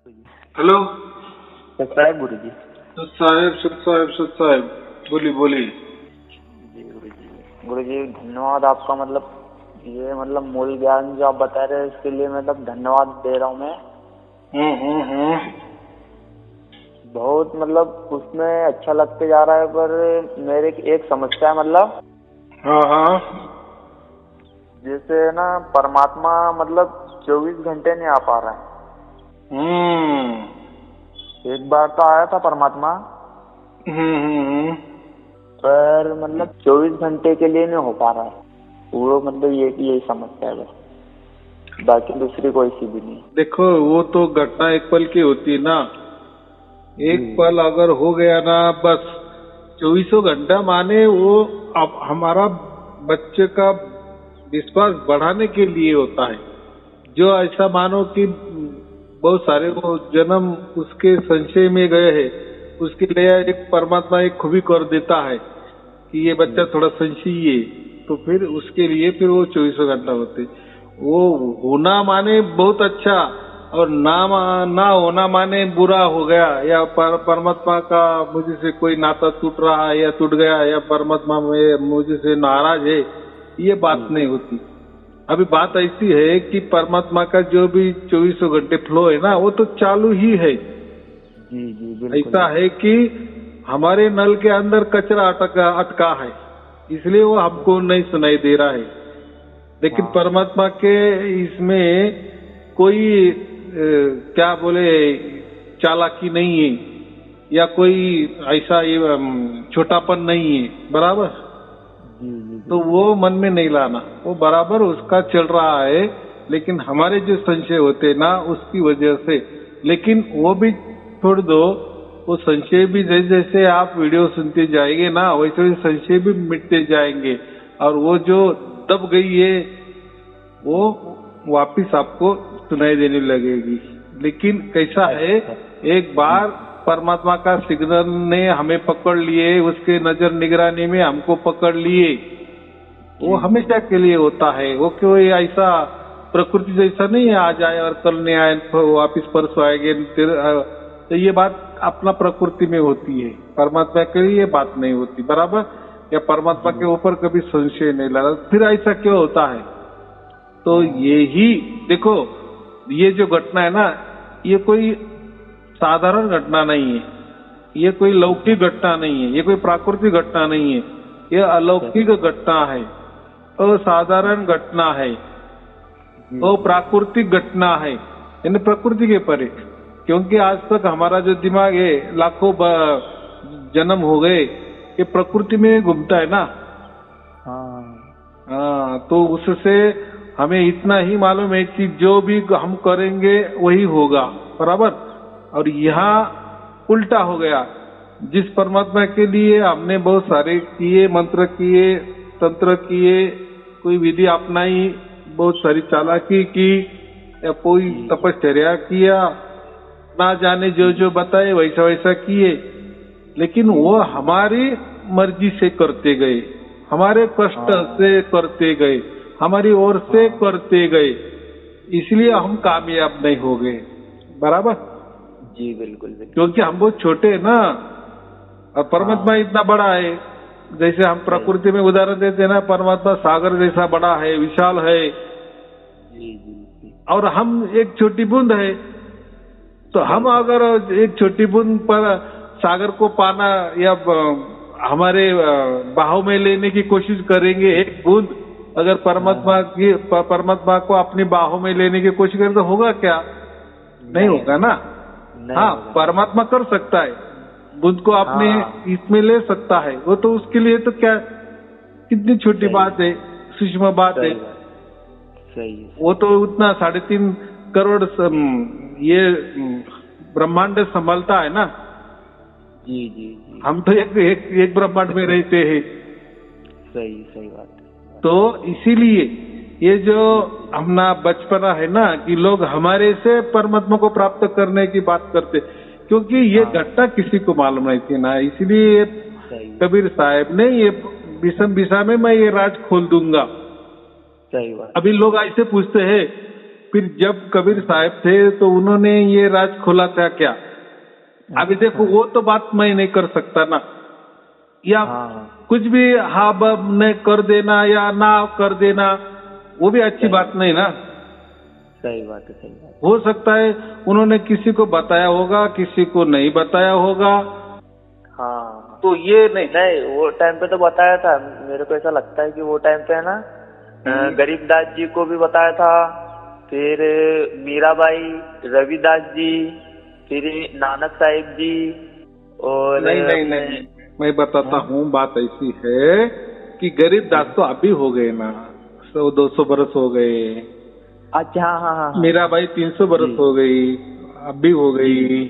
Hello सत साहेब गुरु जी। सत साहेब बोली जी गुरु जी धन्यवाद आपका। ये मूल ज्ञान जो आप बता रहे हैं इसके लिए धन्यवाद दे रहा हूँ मैं। बहुत उसमें अच्छा लगते जा रहा है, पर मेरे एक समस्या है हाँ जैसे ना परमात्मा 24 घंटे नहीं आ पा रहा है। एक बार तो आया था परमात्मा, पर 24 घंटे के लिए नहीं हो पा रहा है वो। यही समस्या है बस, बाकी दूसरी कोई सी भी नहीं। देखो वो तो घटना एक पल की होती है ना। एक पल अगर हो गया ना बस 24 घंटा माने वो अब हमारा बच्चे का विश्वास बढ़ाने के लिए होता है। जो ऐसा मानो कि बहुत सारे वो जन्म उसके संशय में गए हैं, उसके लिए एक परमात्मा एक खूबी कर देता है कि ये बच्चा थोड़ा संशयी है, तो फिर उसके लिए फिर वो 24 घंटा होते। वो होना माने बहुत अच्छा और ना होना माने बुरा हो गया, या परमात्मा का मुझे से कोई नाता टूट रहा है या टूट गया, या परमात्मा में मुझे से नाराज है, ये बात नहीं होती। अभी बात ऐसी है कि परमात्मा का जो भी 24 घंटे फ्लो है ना वो तो चालू ही है। जी बिल्कुल। ऐसा है कि हमारे नल के अंदर कचरा अटका है, इसलिए वो हमको नहीं सुनाई दे रहा है। लेकिन परमात्मा के इसमें कोई क्या बोले चालाकी नहीं है, या कोई ऐसा ये छोटापन नहीं है, बराबर। तो वो मन में नहीं लाना, वो बराबर उसका चल रहा है। लेकिन हमारे जो संशय होते ना उसकी वजह से, लेकिन वो भी छोड़ दो, वो संशय भी जैसे जैसे आप वीडियो सुनते जाएंगे ना वैसे वैसे संशय भी मिटते जाएंगे, और वो जो दब गई है वो वापिस आपको सुनाई देने लगेगी। लेकिन कैसा है, एक बार परमात्मा का सिग्नल ने हमें पकड़ लिए, उसके नजर निगरानी में हमको पकड़ लिए, वो हमेशा के लिए होता है। वो कोई ऐसा प्रकृति जैसा नहीं है आज आए और कल नहीं आए वापिस परसों आएंगे। तो ये बात अपना प्रकृति में होती है, परमात्मा के लिए ये बात नहीं होती, बराबर। या परमात्मा के ऊपर कभी संशय नहीं लगा, फिर ऐसा क्यों होता है? तो यही देखो, ये जो घटना है ना, ये कोई साधारण घटना नहीं है, ये कोई लौकिक घटना नहीं है, ये कोई प्राकृतिक घटना नहीं है, ये अलौकिक घटना है, असाधारण घटना है, अप्राकृतिक घटना है, यानी प्रकृति के परे। क्योंकि आज तक हमारा जो दिमाग है लाखों जन्म हो गए, ये प्रकृति में घूमता है ना। हाँ, तो उससे हमें इतना ही मालूम है कि जो भी हम करेंगे वही होगा, बराबर। और यहाँ उल्टा हो गया, जिस परमात्मा के लिए हमने बहुत सारे किए, मंत्र किए, तंत्र किए, कोई विधि अपनाई, बहुत सारी चालाकी की, या कोई तपश्चर्या किया, ना जाने जो जो बताए वैसा वैसा किए, लेकिन वो हमारी मर्जी से करते गए, हमारे कष्ट से करते गए, हमारी ओर से करते गए, इसलिए हम कामयाब नहीं हो गए, बराबर। जी बिल्कुल। क्योंकि हम बहुत छोटे हैं ना, और परमात्मा इतना बड़ा है। जैसे हम प्रकृति में उदाहरण देते हैं ना, परमात्मा सागर जैसा बड़ा है, विशाल है, और हम एक छोटी बूंद है। तो हम अगर एक छोटी बूंद पर सागर को पाना या हमारे बाहों में लेने की कोशिश करेंगे, एक बूंद अगर परमात्मा को अपनी बाहों में लेने की कोशिश करें तो होगा क्या? नहीं होगा ना। हाँ, परमात्मा कर सकता है, बुद्ध को अपने इसमें ले सकता है, वो तो उसके लिए तो क्या कितनी छोटी बात है, सूक्ष्म बात है। वो तो उतना 3.5 करोड़ ये ब्रह्मांड संभालता है ना। जी। हम तो एक ब्रह्मांड में रहते हैं। सही बात है। तो इसीलिए ये जो अपना बचपना है ना कि लोग हमारे से परमात्मा को प्राप्त करने की बात करते, क्योंकि ये घटना किसी को मालूम नहीं थी ना। इसीलिए कबीर साहब ने ये विषम में मैं ये राज खोल दूंगा। सही बात। अभी लोग ऐसे पूछते हैं फिर जब कबीर साहब थे तो उन्होंने ये राज खोला था क्या? अभी देखो वो तो बात मैं नहीं कर सकता ना, या कुछ भी हाँ ने कर देना या ना कर देना, वो भी अच्छी बात नहीं ना। सही बात है, सही बात। हो सकता है उन्होंने किसी को बताया होगा, किसी को नहीं बताया होगा। हाँ, तो ये नहीं वो टाइम पे तो बताया था। मेरे को ऐसा लगता है कि वो टाइम पे है ना, गरीबदास जी को भी बताया था, फिर मीराबाई, रविदास जी, फिर नानक साहिब जी, और नहीं मैं बताता हूँ। बात ऐसी है कि गरीबदास तो अभी हो गए ना, 100-200 बरस हो गए। अच्छा, हाँ। मीराबाई 300 बरस हो गई, अभी हो गई,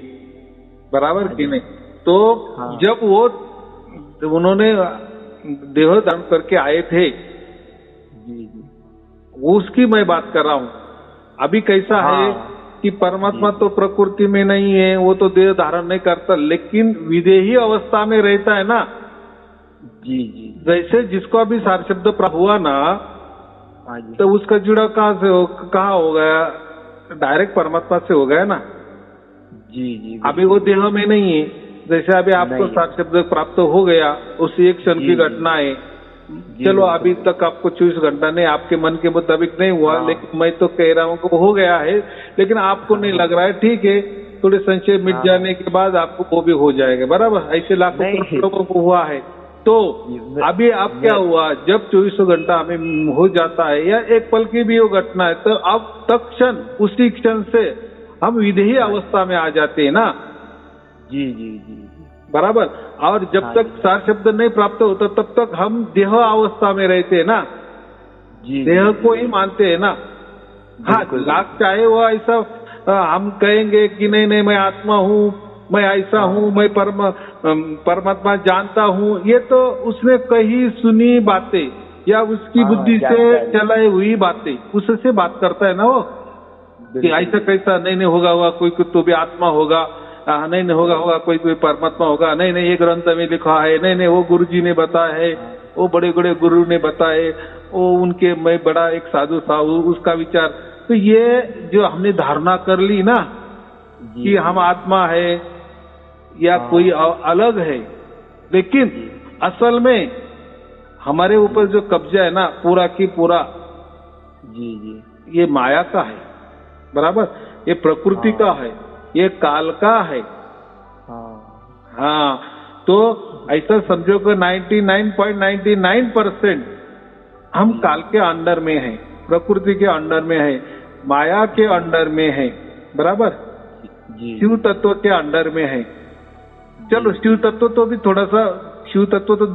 बराबर की नहीं? तो जब वो उन्होंने देह दान करके आए थे, उसकी मैं बात कर रहा हूँ। अभी कैसा है कि परमात्मा तो प्रकृति में नहीं है, वो तो देह धारण नहीं करता, लेकिन विदेही अवस्था में रहता है ना। जी। जैसे जिसको अभी सार शब्द प्राप्त हुआ ना, तो उसका जुड़ाव कहाँ हो गया? डायरेक्ट परमात्मा से हो गया ना। जी। अभी वो देह में नहीं है। जैसे अभी आपको सार शब्द प्राप्त हो गया, उसी एक क्षण की घटना है। चलो अभी तक आपको 24 घंटा नहीं, आपके मन के मुताबिक नहीं हुआ, लेकिन मैं तो कह रहा हूँ कि हो गया है, लेकिन आपको नहीं लग रहा है। ठीक है, थोड़े संशय मिट जाने के बाद आपको वो भी हो जाएगा, बराबर। ऐसे लाखों लोगों को हुआ है। तो अभी अब क्या हुआ, जब 24 घंटा हमें हो जाता है या एक पल की भी वो घटना है, तो अब तत्क्षण उसी क्षण से हम विदेही अवस्था में आ जाते हैं ना। जी। बराबर। और जब तक सार शब्द नहीं प्राप्त होता तब तक हम देह अवस्था में रहते हैं ना। देह को ही मानते हैं ना। हाँ, लाख चाहे वो ऐसा हम कहेंगे कि नहीं मैं आत्मा हूँ, मैं ऐसा हूँ, मैं परमात्मा जानता हूँ, ये तो उसने कही सुनी बातें या उसकी बुद्धि से चलाई हुई बातें, उससे बात करता है ना वो, कि ऐसा कैसा नहीं होगा कोई तो भी आत्मा होगा, नहीं होगा कोई परमात्मा होगा, नहीं ये ग्रंथ में लिखा है, नहीं वो गुरुजी ने बताया है, वो बड़े बड़े गुरु ने बताए, वो उनके मैं बड़ा एक साधु साहू, उसका विचार। तो ये जो हमने धारणा कर ली ना कि हम आत्मा है या कोई अलग है, लेकिन असल में हमारे ऊपर जो कब्जा है ना पूरा की पूरा, जी ये माया का है, बराबर। ये प्रकृति का है, ये काल का है। हाँ, तो ऐसा समझो कि 99.99% हम काल के अंडर में हैं, प्रकृति के अंडर में है, माया के अंडर में है, बराबर। शिव तत्व के अंडर में है। चलो शिव तत्व तो भी थोड़ा सा, शिव तत्व तो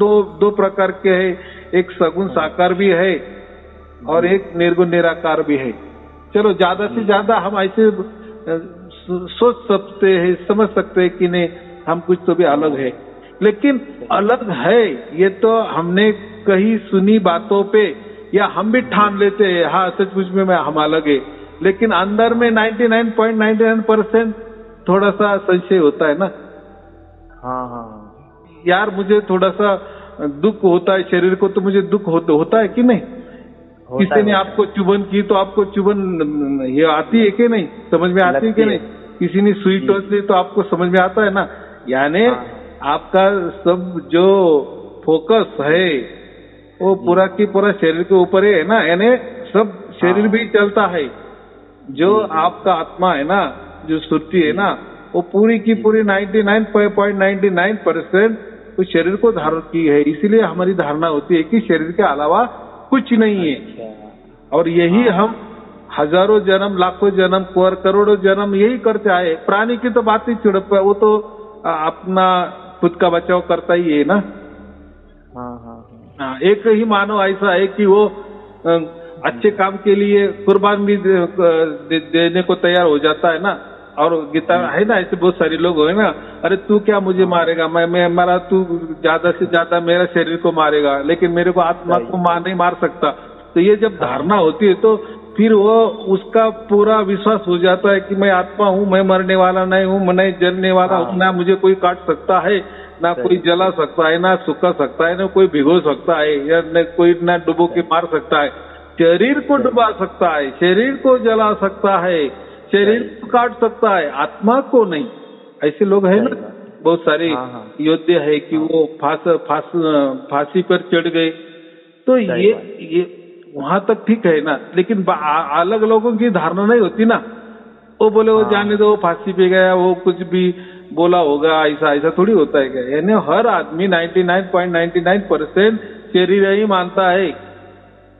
दो प्रकार के है, एक सगुण साकार भी है और एक निर्गुण निराकार भी है। चलो ज्यादा से ज्यादा हम ऐसे सोच सकते हैं, समझ सकते हैं कि नहीं हम कुछ तो भी अलग है, लेकिन अलग है ये तो हमने कही सुनी बातों पे, या हम भी ठान लेते हैं हाँ सचमुच में हम अलग है, लेकिन अंदर में 99.99% थोड़ा सा संशय होता है ना। हाँ यार मुझे थोड़ा सा दुख होता है, शरीर को तो मुझे दुख होता है कि नहीं? किसी ने आपको चुभन की तो आपको चुभन ये आती है कि नहीं, समझ में आती है कि नहीं? किसी ने सुई टोच ली तो आपको समझ में आता है ना। यानी आपका सब जो फोकस है वो पूरा की पूरा शरीर के ऊपर है ना, यानी सब शरीर भी चलता है। जो आपका आत्मा है ना, जो सुरती है ना, वो पूरी की पूरी 99.99% उस शरीर को धारण की है। इसीलिए हमारी धारणा होती है कि शरीर के अलावा कुछ नहीं है। और यही हम हजारों जन्म, लाखों जन्म, करोड़ों जन्म यही करते आए। प्राणी की तो बात ही छोड़, वो तो अपना खुद का बचाव करता ही है ना। हाँ, एक ही मानव ऐसा है कि वो अच्छे काम के लिए कुर्बान भी देने को तैयार हो जाता है ना। और गीता है ना, ऐसे बहुत सारे लोग है ना, अरे तू क्या मुझे मारेगा, मैं मारा, तू ज्यादा से ज्यादा मेरा शरीर को मारेगा, लेकिन मेरे को आत्मा को नहीं मार सकता। तो ये जब धारणा होती है तो फिर वो उसका पूरा विश्वास हो जाता है कि मैं आत्मा हूँ, मैं मरने वाला नहीं हूँ, मैं नहीं जलने वाला हूँ, ना मुझे कोई काट सकता है, ना कोई जला सकता है, ना सुखा सकता है, ना कोई भिगो सकता है, या न कोई ना डुबो के मार सकता है। शरीर को डुबा सकता है, शरीर को जला सकता है, शरीर को काट सकता है, आत्मा को नहीं। ऐसे लोग हैं ना बहुत सारे योद्धे है कि वो फांसी पर चढ़ गए, तो ये वहां तक ठीक है ना, लेकिन अलग लोगों की धारणा नहीं होती ना, वो बोले वो जाने दो, फांसी पे गया, वो कुछ भी बोला होगा, ऐसा ऐसा थोड़ी होता है क्या? यानी हर आदमी 99.99% शरीर ही मानता है,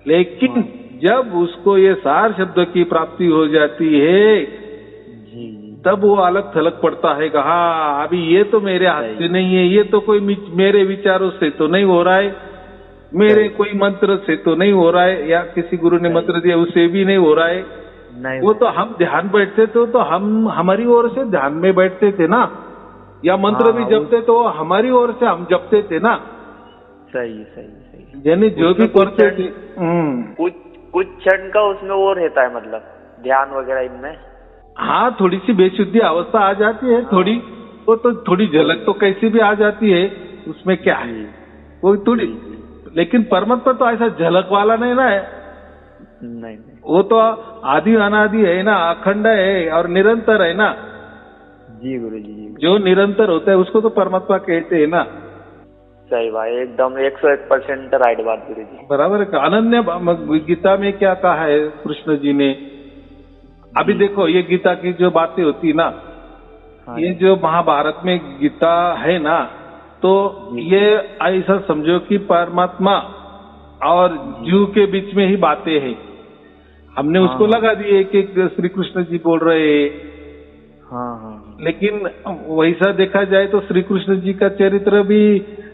लेकिन जब उसको ये सार शब्द की प्राप्ति हो जाती है तब वो अलग थलग पड़ता है, कहा अभी ये तो मेरे हाथ से नहीं है, ये तो कोई मेरे विचारों से तो नहीं हो रहा है, मेरे कोई मंत्र से तो नहीं हो रहा है, या किसी गुरु ने मंत्र दिया उससे भी नहीं हो रहा है। नहीं, वो तो हम ध्यान बैठते थे तो हम हमारी ओर से ध्यान में बैठते थे ना, या मंत्र भी जपते तो हमारी ओर से हम जपते थे ना। सही सही सही। यानी जो भी करते थे कुछ क्षण का उसमें वो रहता है, मतलब ध्यान वगैरह इनमें। हाँ, थोड़ी सी बेशुद्धि अवस्था आ जाती है, थोड़ी वो तो थोड़ी झलक तो कैसी भी आ जाती है, उसमें क्या है वो थोड़ी, लेकिन परमात्मा तो ऐसा झलक वाला नहीं ना है, नहीं वो तो आदि अनादि है ना, अखंड है और निरंतर है ना। जी गुरु जी, जो निरंतर होता है उसको तो परमात्मा कहते हैं ना। सही बात, एकदम 101% राइट बात गुरु जी, बराबर है। अनन्य गीता में क्या कहा है कृष्ण जी ने? अभी देखो ये गीता की जो बातें होती ना, ये जो महाभारत में गीता है ना, तो ये ऐसा समझो कि परमात्मा और जीव के बीच में ही बातें हैं। हमने उसको लगा दिए कि श्री कृष्ण जी बोल रहे हैं, लेकिन वैसा देखा जाए तो श्री कृष्ण जी का चरित्र भी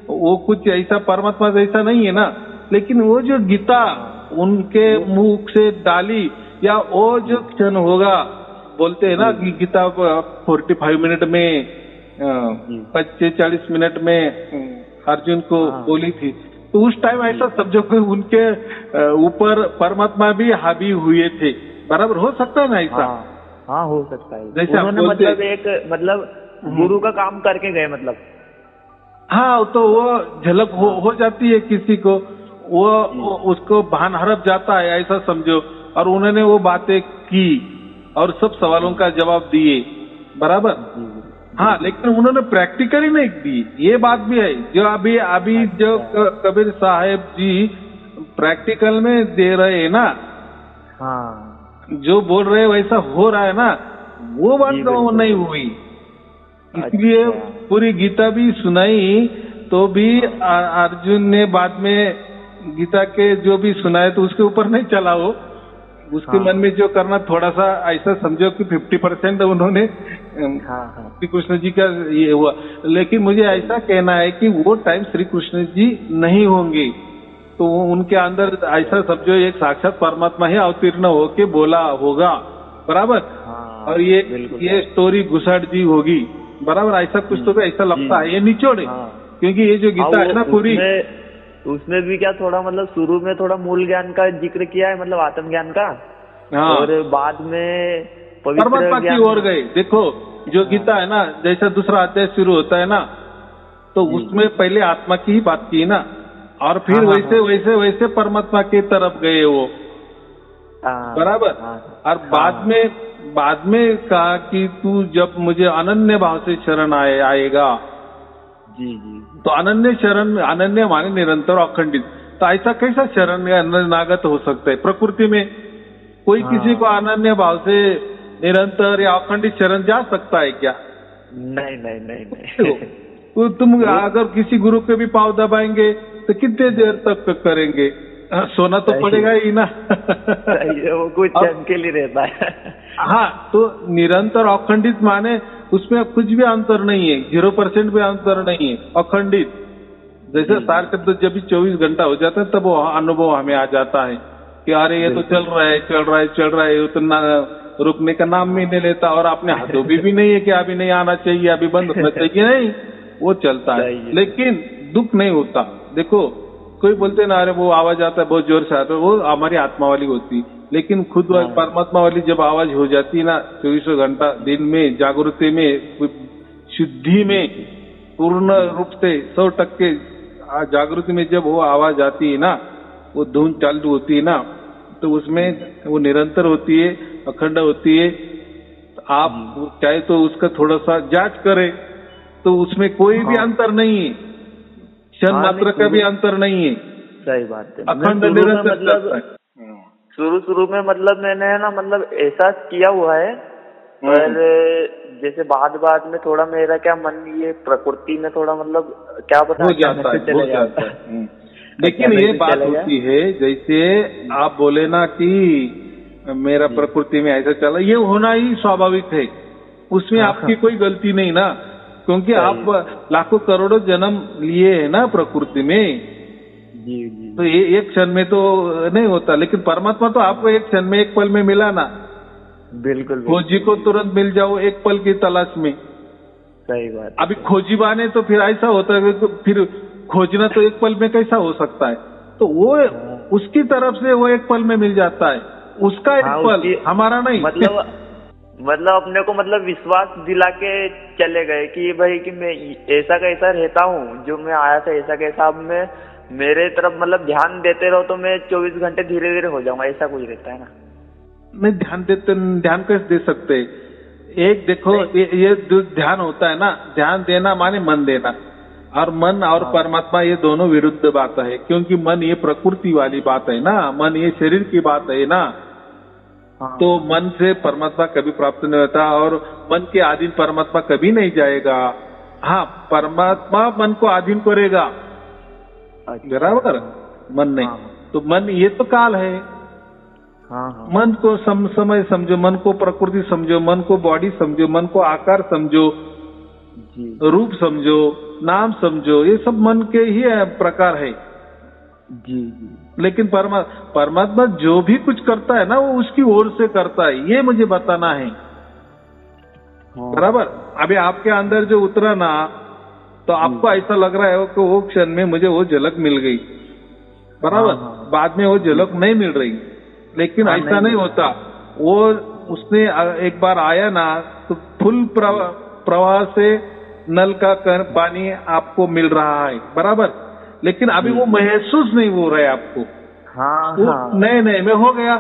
वो कुछ ऐसा परमात्मा जैसा नहीं है ना, लेकिन वो जो गीता उनके मुख से डाली, या वो जो क्षण होगा, बोलते हैं ना कि गीता 45 मिनट में 40 मिनट में अर्जुन को बोली थी, तो उस टाइम ऐसा समझो कि उनके ऊपर परमात्मा भी हावी हुए थे। बराबर हो सकता है ना ऐसा? हाँ हो सकता है। जैसे उन्होंने मतलब गुरु का काम करके गए, मतलब हाँ, तो वो झलक हो जाती है किसी को, वो उसको भान हरप जाता है ऐसा समझो, और उन्होंने वो बातें की और सब सवालों का जवाब दिए। बराबर। हाँ, लेकिन उन्होंने प्रैक्टिकली नहीं दी, ये बात भी है। जो अभी जो कबीर साहब जी प्रैक्टिकल में दे रहे हैं ना, जो बोल रहे हैं वैसा हो रहा है ना, वो बात तो नहीं हुई। इसलिए पूरी गीता भी सुनाई तो भी अर्जुन ने बाद में गीता के जो भी सुनाए तो उसके ऊपर नहीं चला, वो उसके मन में जो करना थोड़ा सा ऐसा समझो कि 50% उन्होंने श्री कृष्ण जी का ये हुआ। लेकिन मुझे ऐसा कहना है कि वो टाइम श्री कृष्ण जी नहीं होंगे तो उनके अंदर ऐसा समझो एक साक्षात परमात्मा ही अवतीर्ण होके बोला होगा। बराबर। और ये स्टोरी घुसाड़ जी होगी। बराबर, ऐसा कुछ तो ऐसा लगता है, ये निचोड़ है। क्योंकि ये जो गीता है ना पूरी, उसमें भी क्या थोड़ा मतलब शुरू में थोड़ा मूल ज्ञान का जिक्र किया है, मतलब आत्म ज्ञान का, और बाद में परमात्मा की ओर गए। देखो जो गीता है ना, जैसा दूसरा अध्याय शुरू होता है ना, तो उसमें पहले आत्मा की ही बात की ना, और फिर वैसे परमात्मा की तरफ गए वो। बराबर। और बाद में कहा कि तू जब मुझे अनन्य भाव से शरण आएगा, जी, तो अनन्य माने निरंतर अखंडित। तो ऐसा कैसा शरण नागत हो सकता है? प्रकृति में कोई किसी को अनन्य भाव से निरंतर या अखंडित शरण जा सकता है क्या? नहीं। तो तुम अगर किसी गुरु के भी पांव दबाएंगे तो कितने देर तक करेंगे? सोना तो पड़ेगा ही ना। वो कुछ क्षण के लिए रहता है। हाँ, तो निरंतर अखंडित माने उसमें कुछ भी अंतर नहीं है, 0% भी अंतर नहीं है, अखंडित। जैसे सार शब्द जब भी 24 घंटा हो जाता है तब वो अनुभव हमें आ जाता है कि अरे ये तो चल रहा है, उतना रुकने का नाम भी नहीं लेता, और अपने हाथों भी नहीं है कि अभी नहीं आना चाहिए, अभी बंद होना चाहिए, नहीं, वो चलता है। लेकिन दुख नहीं होता। देखो कोई बोलते ना अरे वो आवाज आता है बहुत जोर से आता है, वो हमारी आत्मा वाली होती, लेकिन खुद परमात्मा वाली जब आवाज हो जाती है ना 24 घंटा दिन में जागृति में, शुद्धि में, पूर्ण रूप से 100% जागृति में जब वो आवाज आती है ना, वो धुन चालू होती है ना, तो उसमें वो निरंतर होती है, अखंड होती है। तो आप चाहे तो उसका थोड़ा सा जांच करें, तो उसमें कोई भी अंतर नहीं है, क्षण मात्र का भी अंतर नहीं है। सही बात है। अखंड निरंतर चलता है। शुरू में मतलब मैंने ना मतलब एहसास किया हुआ है, पर जैसे बाद में थोड़ा मेरा क्या मन ये प्रकृति में थोड़ा मतलब क्या पता हो जाता है। लेकिन ये बात होती है, जैसे आप बोले ना कि मेरा प्रकृति में ऐसा चला, ये होना ही स्वाभाविक है, उसमें आपकी कोई गलती नहीं ना, क्योंकि आप लाखों करोड़ों जन्म लिए है ना प्रकृति में। जी। तो ये एक क्षण में तो नहीं होता, लेकिन परमात्मा तो आपको एक क्षण में, एक पल में मिला ना। बिल्कुल। खोजी को तुरंत मिल जाओ एक पल की तलाश में। सही बात। अभी खोजी बाने तो फिर ऐसा होता है, तो फिर खोजना तो एक पल में कैसा हो सकता है? तो वो उसकी तरफ से वो एक पल में मिल जाता है, उसका एक पल, हमारा नहीं। मतलब अपने को मतलब विश्वास दिला के चले गए कि भाई कि मैं ऐसा कैसा रहता हूँ, जो मैं आया था ऐसा कैसा, अब मैं मेरे तरफ मतलब ध्यान देते रहो तो मैं 24 घंटे धीरे धीरे हो जाऊंगा, ऐसा कुछ रहता है ना। नहीं, ध्यान कैसे दे सकते? एक देखो, ये जो ध्यान होता है ना, ध्यान देना माने मन देना, और मन और परमात्मा ये दोनों विरुद्ध बात है, क्योंकि मन ये प्रकृति वाली बात है ना, मन ये शरीर की बात है ना। तो मन से परमात्मा कभी प्राप्त नहीं होता, और मन के अधीन परमात्मा कभी नहीं जाएगा। हाँ, परमात्मा मन को अधीन करेगा, बराबर, मन नहीं। तो मन ये तो काल है। मन को समय समझो, मन को प्रकृति समझो, मन को बॉडी समझो, मन को आकार समझो, रूप समझो, नाम समझो, ये सब मन के ही प्रकार है। जी। लेकिन परमात्मा जो भी कुछ करता है ना, वो उसकी ओर से करता है, ये मुझे बताना है। बराबर। अभी आपके अंदर जो उतरा ना, तो आपको ऐसा लग रहा है कि वो क्षण में मुझे वो झलक मिल गई, बराबर। बाद में वो झलक नहीं मिल रही, लेकिन ऐसा नहीं होता। वो उसने एक बार आया ना, तो फुल प्रवाह से नल का पानी आपको मिल रहा है, बराबर। लेकिन अभी वो महसूस नहीं हो रहा है आपको। नए में हो गया,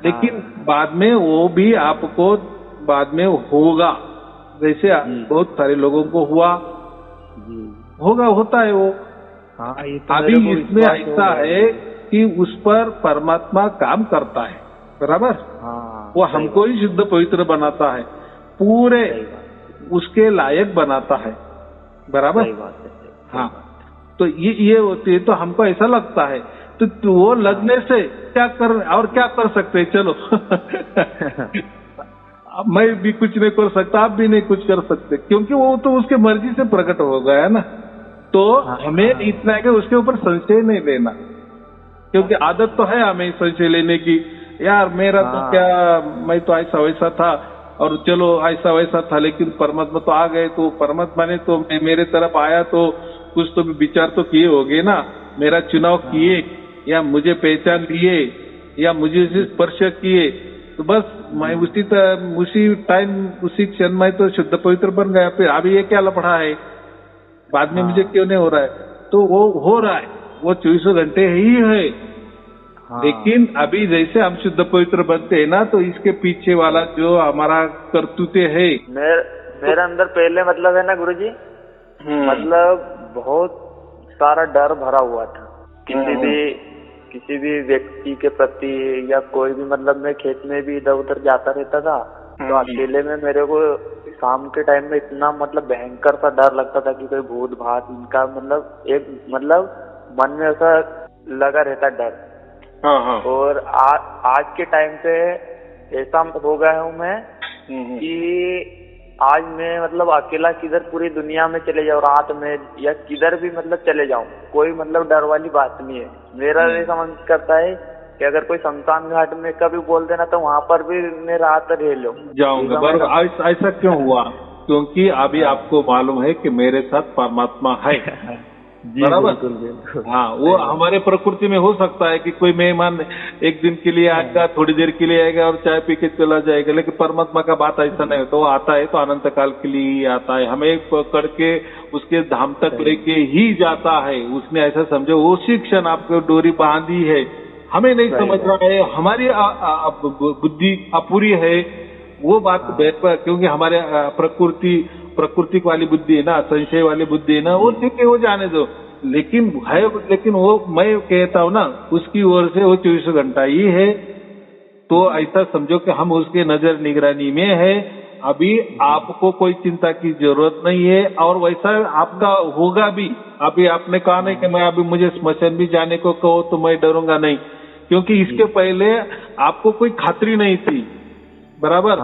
लेकिन बाद में वो भी आपको बाद में होगा, जैसे बहुत सारे लोगों को हुआ, होता है वो। ये तो अभी इसमें ऐसा है कि उस पर परमात्मा काम करता है, बराबर। वो हमको ही शुद्ध पवित्र बनाता है, पूरे उसके लायक बनाता है, बराबर। हाँ, तो ये होती है। तो हमको ऐसा लगता है, तो वो लगने से क्या कर सकते हैं? चलो मैं भी कुछ नहीं कर सकता, आप भी नहीं कुछ कर सकते, क्योंकि वो तो उसके मर्जी से प्रकट हो गया है ना। तो हमें इतना है कि उसके ऊपर संशय नहीं लेना, क्योंकि आदत तो है हमें संशय लेने की। यार मेरा तो क्या, मैं तो ऐसा वैसा था, और चलो ऐसा वैसा था, लेकिन परमात्मा तो आ गए, तो परमात्मा ने तो मेरे तरफ आया तो कुछ तो विचार तो किए होंगे ना, मेरा चुनाव किए, या मुझे पहचान लिए, या मुझे स्पर्श किए, तो बस मैं उसी टाइम उसी क्षण में तो शुद्ध पवित्र बन गया। फिर अभी ये क्या लफड़ा है, बाद में मुझे क्यों नहीं हो रहा है? तो वो हो रहा है, वो 24 घंटे ही है। लेकिन अभी जैसे हम शुद्ध पवित्र बनते हैं ना, तो इसके पीछे वाला जो हमारा करतूते है, मेरे अंदर पहले मतलब है ना गुरुजी, मतलब बहुत सारा डर भरा हुआ था किसी भी व्यक्ति के प्रति, या कोई भी, मतलब मैं खेत में भी इधर उधर जाता रहता था, तो अकेले में मेरे को शाम के टाइम में इतना मतलब भयंकर सा डर लगता था कि कोई भूत भात इनका मतलब मन में ऐसा लगा रहता डर। और आज के टाइम पे ऐसा हो गया हूँ मैं कि आज मैं मतलब अकेला किधर पूरी दुनिया में चले जाऊँ, रात में या किधर भी मतलब चले जाऊँ, कोई मतलब डर वाली बात नहीं है। मेरा ऐसा मन करता है कि अगर कोई शमशान घाट में कभी बोल देना, तो वहाँ पर भी मैं रात रह लूँ जाऊंगा। बराबर। ऐसा क्यों हुआ? क्योंकि अभी आपको मालूम है कि मेरे साथ परमात्मा है, बराबर। हाँ, वो हमारे प्रकृति में हो सकता है कि कोई मेहमान एक दिन के लिए आएगा, थोड़ी देर के लिए आएगा और चाय पी के चला जाएगा, लेकिन परमात्मा का बात ऐसा नहीं होता। वो आता है तो अनंत काल के लिए ही आता है, हमें पकड़ के उसके धाम तक लेके ही जाता है। उसने ऐसा समझो, उसी क्षण आपको डोरी बांधी है, हमें नहीं समझ रहा है, हमारी बुद्धि अपूरी है, वो बात क्योंकि हमारे प्रकृति वाली बुद्धि है ना, संशय वाली बुद्धि है ना, वो ठीक है, वो जाने दो। लेकिन वो मैं कहता हूँ ना, उसकी ओर से वो 24 घंटा ही है। तो ऐसा समझो कि हम उसके नजर निगरानी में है। अभी आपको कोई चिंता की जरूरत नहीं है, और वैसा आपका होगा भी। अभी आपने कहा नहीं कि मैं अभी मुझे स्मशान भी जाने को कहो तो मैं डरूंगा नहीं, क्योंकि इसके पहले आपको कोई खातरी नहीं थी, बराबर।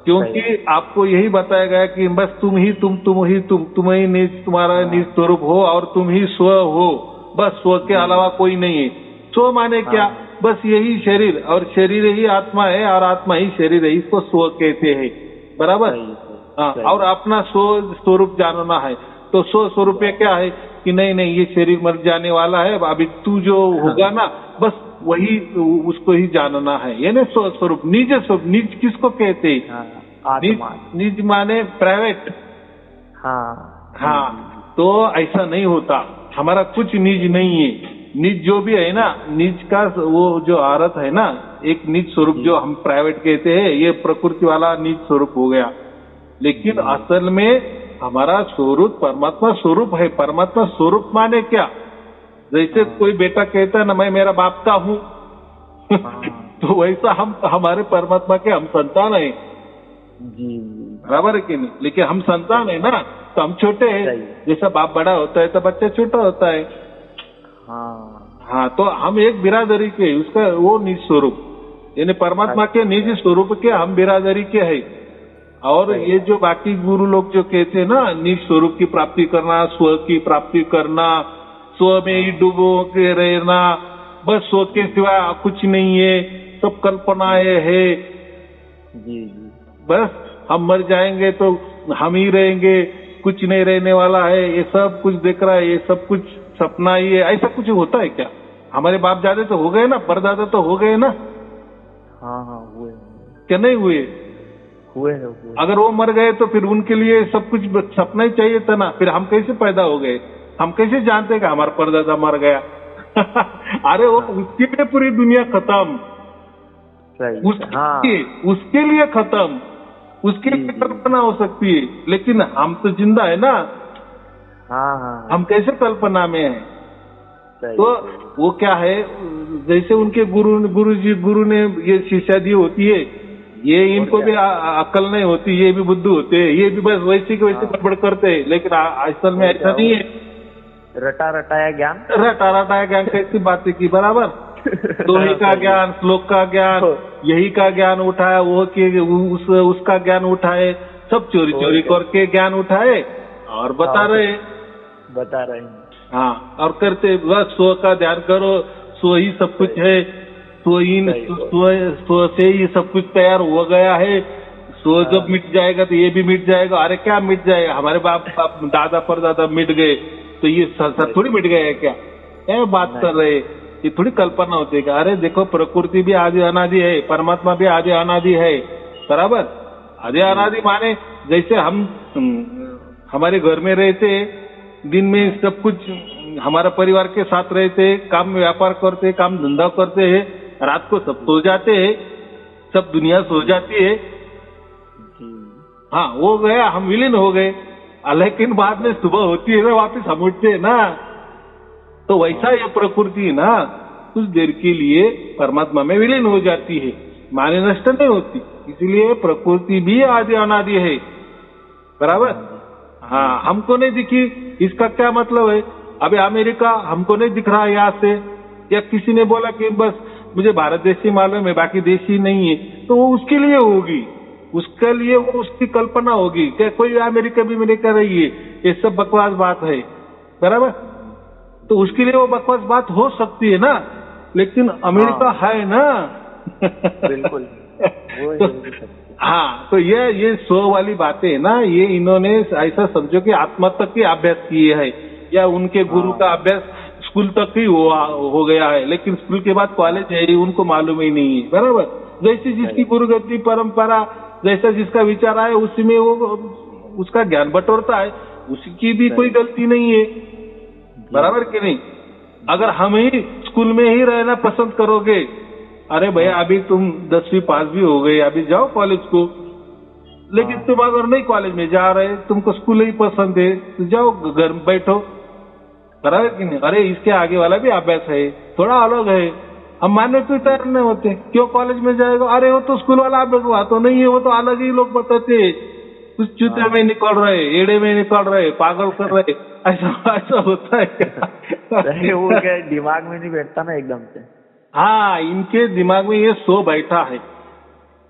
क्योंकि आपको यही बताया गया कि बस तुम ही तुम्हारा निज स्वरूप हो, और तुम ही स्व हो, बस स्व के अलावा कोई नहीं है। स्व माने क्या? बस यही शरीर, और शरीर ही आत्मा है, और आत्मा ही शरीर है, इसको स्व कहते हैं, बराबर। हाँ, और अपना स्व स्वरूप जानना है। तो स्व स्वरूप क्या है कि नहीं ये शरीर मर जाने वाला है, अभी तू जो होगा ना, बस वही उसको ही जानना है। ये ना स्व स्वरूप, निज स्वरूप। निज किसको कहते हैं? निज माने प्राइवेट। हाँ, तो ऐसा नहीं होता, हमारा कुछ निज नहीं है। निज जो भी है ना, निज का वो जो अर्थ है ना, एक निज स्वरूप जो हम प्राइवेट कहते हैं, ये प्रकृति वाला निज स्वरूप हो गया। लेकिन असल में हमारा स्वरूप परमात्मा स्वरूप है। परमात्मा स्वरूप माने क्या? जैसे कोई बेटा कहता है ना, मैं मेरा बाप का हूँ तो वैसा हम हमारे परमात्मा के हम संतान है जी, बराबर है कि नहीं? लेकिन हम संतान है ना, तो हम छोटे हैं। जैसा बाप बड़ा होता है तो बच्चा छोटा होता है। हाँ, तो हम एक बिरादरी के, उसका वो निज स्वरूप, यानी परमात्मा के निज स्वरूप के हम बिरादरी के है। और ये जो बाकी गुरु लोग जो कहते हैं ना, निज स्वरूप की प्राप्ति करना, स्व की प्राप्ति करना, स्व में ही डूबो के रहना, बस स्व के सिवा कुछ नहीं है, सब कल्पनाएं है जी। बस हम मर जाएंगे तो हम ही रहेंगे, कुछ नहीं रहने वाला है, ये सब कुछ देख रहा है, ये सब कुछ सपना ही है। ऐसा कुछ होता है क्या? हमारे बाप दादा तो हो गए ना, परदादा तो हो गए ना। हुए क्या? नहीं हुए? हुए। अगर वो मर गए तो फिर उनके लिए सब कुछ सपना ही चाहिए था ना। फिर हम कैसे पैदा हो गए? हम कैसे जानते कि हमारा परदादा मर गया? अरे वो उसके लिए पूरी दुनिया खत्म, उसके लिए खत्म, उसके लिए कल्पना हो सकती है, लेकिन हम तो जिंदा है ना। हम कैसे कल्पना में है? तो वो क्या है, जैसे उनके गुरु ने ये शिक्षा दी होती है, ये इनको भी अक्ल नहीं होती, ये भी बुद्धू होते हैं, ये भी बस वैसे के वैसे गड़बड़ करते हैं। लेकिन असल में ऐसा नहीं है। रटा रटाया ज्ञान कैसी बातें की, बराबर। दोहे का ज्ञान, श्लोक का ज्ञान, यही का ज्ञान उठाया, वो के उसका ज्ञान उठाए, सब चोरी करके ज्ञान उठाए और बता रहे। हाँ, और करते बस स्व का ध्यान करो, स्व ही सब कुछ है, स्व से ही सब कुछ तैयार हो गया है। स्व जब मिट जाएगा तो ये भी मिट जाएगा। अरे क्या मिट जाएगा? हमारे बाप दादा परदादा मिट गए तो ये संसार थोड़ी मिट गया है क्या बात कर रहे? ये थोड़ी कल्पना होती है। अरे देखो, प्रकृति भी आदि अनादि है, परमात्मा भी आदि अनादि है, बराबर। आदि अनादि माने जैसे हम हमारे घर में रहते, दिन में सब कुछ हमारा परिवार के साथ रहते, काम व्यापार करते, काम धंधा करते हैं, रात को सब सो जाते हैं, सब दुनिया सो जाती है। हाँ, वो गया, हम विलीन हो गए। लेकिन बाद में सुबह होती है ना, वापिस हम उठते हैं ना। तो वैसा ये प्रकृति है ना, कुछ देर के लिए परमात्मा में विलीन हो जाती है, माने नष्ट नहीं होती। इसलिए प्रकृति भी आदि अनादि है, बराबर। हाँ, हमको नहीं दिखी, इसका क्या मतलब है? अभी अमेरिका हमको नहीं दिख रहा यहाँ से, या किसी ने बोला कि बस मुझे भारत देश ही मालूम है, बाकी देश ही नहीं है, तो वो उसके लिए होगी, उसके लिए वो उसकी कल्पना होगी। क्या कोई अमेरिका भी मेरे कर रही है? ये सब बकवास बात है, बराबर। तो उसके लिए वो बकवास बात हो सकती है ना, लेकिन अमेरिका है ना। बिल्कुल। हाँ, तो ये स्व वाली बातें है ना, ये इन्होंने ऐसा समझो कि आत्मा तक ही अभ्यास किए है, या उनके गुरु का अभ्यास स्कूल तक ही हो गया है, लेकिन स्कूल के बाद कॉलेज है उनको मालूम ही नहीं है, बराबर। जैसे जिसकी गुरुगति परंपरा, जैसा जिसका विचार आए उसी में वो उसका ज्ञान बटोरता है, उसकी भी कोई गलती नहीं है, बराबर कि नहीं। अगर हम ही स्कूल में ही रहना पसंद करोगे? अरे भैया अभी तुम 10वीं पास भी हो गए, अभी जाओ कॉलेज को। लेकिन तुम अगर नहीं कॉलेज में जा रहे, तुमको स्कूल ही पसंद है, तो जाओ घर में बैठो। बराबर कि नहीं? अरे इसके आगे वाला भी अभ्यास है, थोड़ा अलग है, हम मानने को तैयार नहीं होते। क्यों कॉलेज में जाएगा? अरे वो तो स्कूल वाला अभ्यास हुआ तो नहीं है, वो तो अलग ही लोग बताते, कुछ चूते में निकल रहे, एड़े में निकल रहे, पागल कर रहे, ऐसा होता है क्या? वो क्या दिमाग में नहीं बैठता ना एकदम से। हाँ, इनके दिमाग में ये सो बैठा है,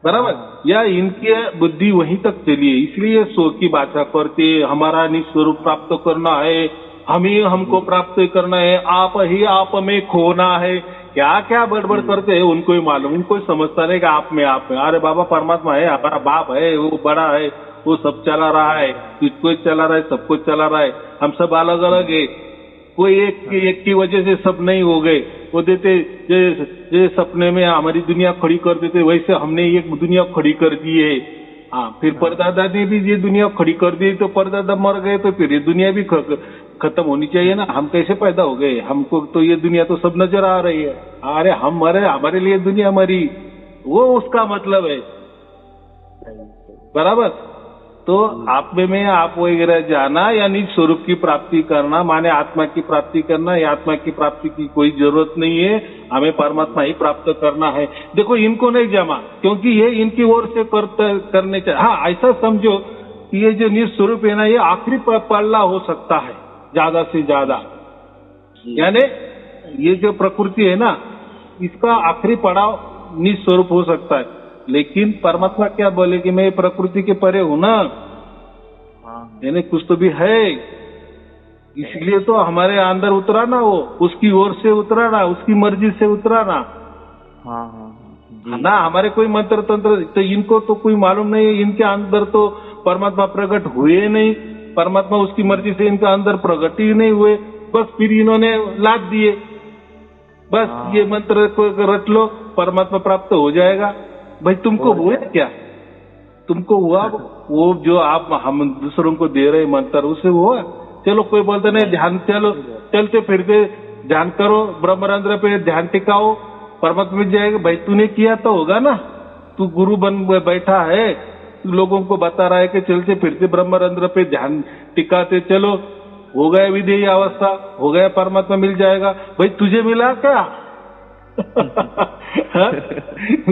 बराबर, या इनकी बुद्धि वहीं तक चली है, इसलिए सो की बात करते, हमारा निस्वरूप प्राप्त करना है, हम ही हमको प्राप्त करना है, आप ही आप में खोना है, क्या क्या बड़बड़ करते हैं उनको ही मालूम। उनको समझता नहीं कि आप में। अरे बाबा परमात्मा है, हमारा बाप है, वो बड़ा है, वो सब चला रहा है, इसको चला रहा है, सबको चला रहा है, हम सब अलग अलग है, कोई एक की वजह से सब नहीं हो गए। वो देते जैसे सपने में हमारी दुनिया खड़ी कर देते, वैसे हमने ये दुनिया खड़ी कर दी है। हाँ, फिर परदादा ने भी ये दुनिया खड़ी कर दी, तो परदादा मर गए तो फिर ये दुनिया भी खत्म होनी चाहिए ना। हम कैसे पैदा हो गए? हमको तो ये दुनिया तो सब नजर आ रही है। अरे हम मरे, हमारे लिए दुनिया मरी, वो उसका मतलब है, बराबर। तो आप में आप वगैरह जाना या निज स्वरूप की प्राप्ति करना, माने आत्मा की प्राप्ति करना, या आत्मा की प्राप्ति की कोई जरूरत नहीं है, हमें परमात्मा ही प्राप्त करना है। देखो इनको नहीं जमा, क्योंकि ये इनकी ओर से करने चाहिए। हाँ, ऐसा समझो कि ये जो निज स्वरूप है ना, ये आखिरी पल्ला हो सकता है ज्यादा से ज्यादा, यानी ये जो प्रकृति है ना, इसका आखिरी पड़ाव निज स्वरूप हो सकता है। लेकिन परमात्मा क्या बोले कि मैं प्रकृति के परे हूं ना, यानी कुछ तो भी है, इसलिए तो हमारे अंदर उतरा ना, वो उसकी ओर से उतरा ना, उसकी मर्जी से उतरा ना। ना हमारे कोई मंत्र तंत्र, तो इनको तो कोई मालूम नहीं है, इनके अंदर तो परमात्मा प्रकट हुए नहीं, परमात्मा उसकी मर्जी से इनके अंदर प्रकट ही नहीं हुए, बस फिर इन्होंने लाद दिए, बस ये मंत्र को रट लो, परमात्मा प्राप्त हो जाएगा। भाई तुमको हुआ क्या? तुमको हुआ वो जो आप हम दूसरों को दे रहे मंत्र, उससे हुआ? चलो कोई बोलते नहीं, ध्यान, चलो चलते फिरते ध्यान करो, ब्रह्मरंध्र पे ध्यान टिकाओ, परमात्मा मिल जाएगा। भाई तूने किया तो होगा ना, तू गुरु बन बैठा है, तू लोगों को बता रहा है कि चलते फिरते ब्रह्मरंध्र पे ध्यान टिकाते चलो, हो गया विधेय अवस्था, हो गया परमात्मा मिल जाएगा। भाई तुझे मिला क्या?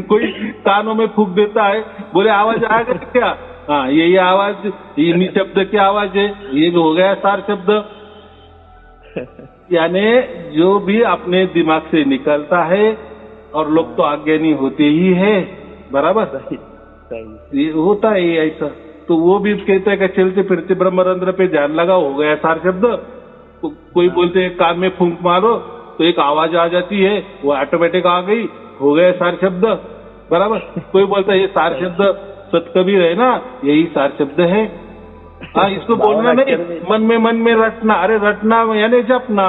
कोई कानों में फूंक देता है, बोले आवाज आएगा क्या? हाँ, यही आवाज, ये शब्द की आवाज है, ये भी हो गया सार शब्द। यानी जो भी अपने दिमाग से निकलता है, और लोग तो अज्ञानी होते ही है, बराबर, ये होता है ऐसा। तो वो भी कहता है कि चलते फिरते ब्रह्मरंध्र पे ध्यान लगाओ, हो गया सार शब्द। कोई बोलते हैं कान में फूंक मारो तो एक आवाज आ जाती है, वो ऑटोमेटिक आ गई, हो गया सार शब्द, बराबर। कोई बोलता है ये सार शब्द सतकबीर है ना, यही सार शब्द है। हाँ, इसको बोलना नहीं, मन में रटना। अरे रटना यानी जपना,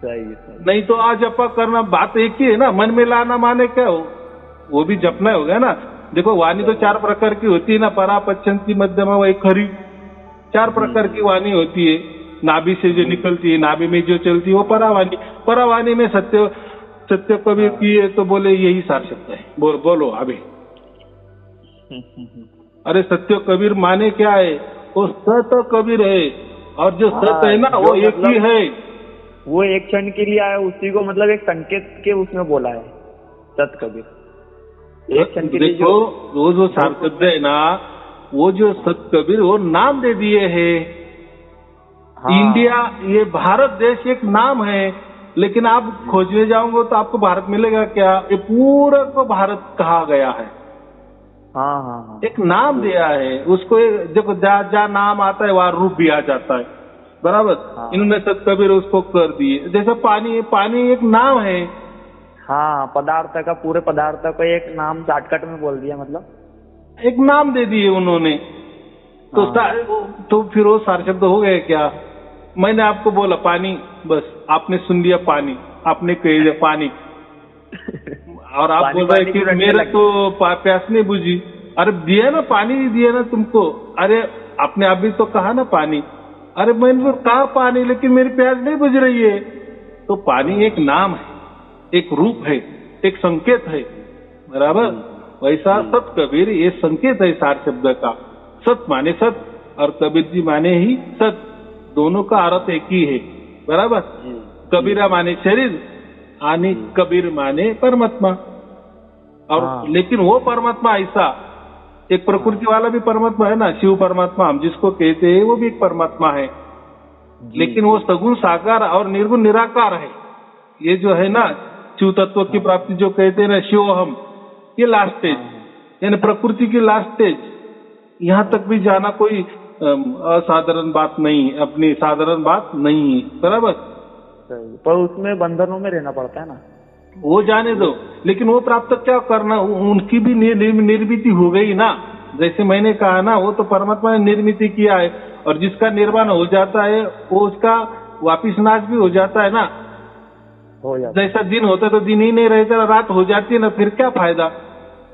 नहीं तो आ जपा करना, बात एक ही है ना। मन में लाना माने क्या हो? वो भी जपना हो गया ना। देखो वाणी तो 4 प्रकार की होती है ना, परा, पच्छन्ती, मध्यमा, वही खरी, 4 प्रकार की वाणी होती है। नाभि से जो निकलती है, नाभि में जो चलती है, वो परावाणी। परावाणी में सत्य कबीर की है, तो बोले यही सार शब्द है। बोलो अभी। अरे सत्य कबीर माने क्या है? वो सत कबीर है, और जो सत है ना, वो एक ही है। वो एक क्षण के लिए आया, उसी को मतलब एक संकेत के उसमें बोला है सत कबीर। एक क्षण के लिए जो सार शब्द है ना, वो जो सत कबीर, वो नाम दे दिए है। इंडिया, ये भारत देश एक नाम है, लेकिन आप खोजने जाओगे तो आपको भारत मिलेगा क्या? ये पूरा को भारत कहा गया है। हाँ। एक नाम दिया है उसको, देखो जहाँ नाम आता है वहाँ रूप भी आ जाता है, बराबर। इन्होंने सत कबीर उसको कर दिए। जैसे पानी एक नाम है। हाँ, पदार्थ का, पूरे पदार्थ को एक नाम शॉर्टकट में बोल दिया, मतलब एक नाम दे दिए उन्होंने। तो फिर वो सार शब्द हो गए क्या? मैंने आपको बोला पानी, बस आपने सुन लिया पानी, आपने कह दिया पानी, और आप बोल रहे कि मेरा तो प्यास नहीं बुझी। अरे दिया ना, पानी दिया ना तुमको। अरे आपने अभी तो कहा ना पानी। अरे मैंने तो कहा पानी, लेकिन मेरी प्यास नहीं बुझ रही है। तो पानी एक नाम है, एक रूप है, एक संकेत है, बराबर। वैसा सत कबीर ये संकेत है सार शब्द का। सत माने सत और कबीर जी माने ही सत, दोनों का अर्थ एक ही है, बराबर। कबीरा माने शरीर आणि कबीर माने परमात्मा। और लेकिन वो परमात्मा ऐसा एक प्रकृति वाला भी परमात्मा है ना, शिव परमात्मा हम जिसको कहते हैं, वो भी एक परमात्मा है। लेकिन वो सगुण साकार और निर्गुण निराकार है। ये जो है ना शिव तत्व की प्राप्ति जो कहते हैं ना शिवोहम, ये लास्ट स्टेज, यानी प्रकृति की लास्ट स्टेज। यहाँ तक भी जाना कोई असाधारण बात नहीं, अपनी साधारण बात नहीं है, बराबर। पर उसमें बंधनों में रहना पड़ता है ना, वो जाने दो। लेकिन वो प्राप्त क्या करना, उनकी भी निर्मिति हो गई ना। जैसे मैंने कहा ना, वो तो परमात्मा ने निर्मित किया है, और जिसका निर्माण हो जाता है वो उसका वापिस नाश भी हो जाता है ना। हो जाता है। जैसा दिन होता है तो दिन ही नहीं रहता, रात हो जाती है ना, फिर क्या फायदा।